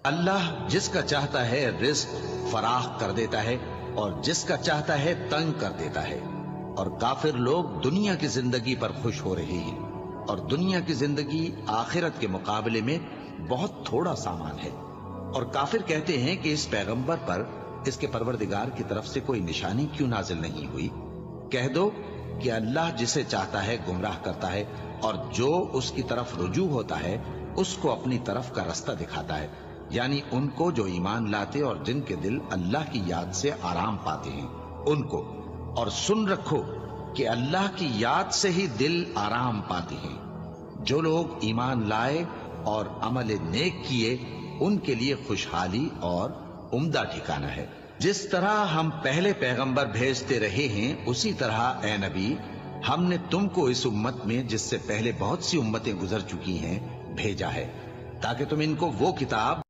اللہ جس کا چاہتا ہے رزق فراخ کر دیتا ہے اور جس کا چاہتا ہے تنگ کر دیتا ہے، اور کافر لوگ دنیا کی زندگی پر خوش ہو رہے ہیں، اور دنیا کی زندگی آخرت کے مقابلے میں بہت تھوڑا سامان ہے۔ اور کافر کہتے ہیں کہ اس پیغمبر پر اس کے پروردگار کی طرف سے کوئی نشانی کیوں نازل نہیں ہوئی؟ کہہ دو کہ اللہ جسے چاہتا ہے گمراہ کرتا ہے، اور جو اس کی طرف رجوع ہوتا ہے اس کو اپنی طرف کا رستہ دکھاتا ہے، یعنی ان کو جو ایمان لاتے اور جن کے دل اللہ کی یاد سے آرام پاتے ہیں ان کو۔ اور سن رکھو کہ اللہ کی یاد سے ہی دل آرام پاتے ہیں۔ جو لوگ ایمان لائے اور عمل نیک کیے ان کے لیے خوشحالی اور عمدہ ٹھکانہ ہے۔ جس طرح ہم پہلے پیغمبر بھیجتے رہے ہیں اسی طرح اے نبی ہم نے تم کو اس امت میں جس سے پہلے بہت سی امتیں گزر چکی ہیں بھیجا ہے، تاکہ تم ان کو وہ کتاب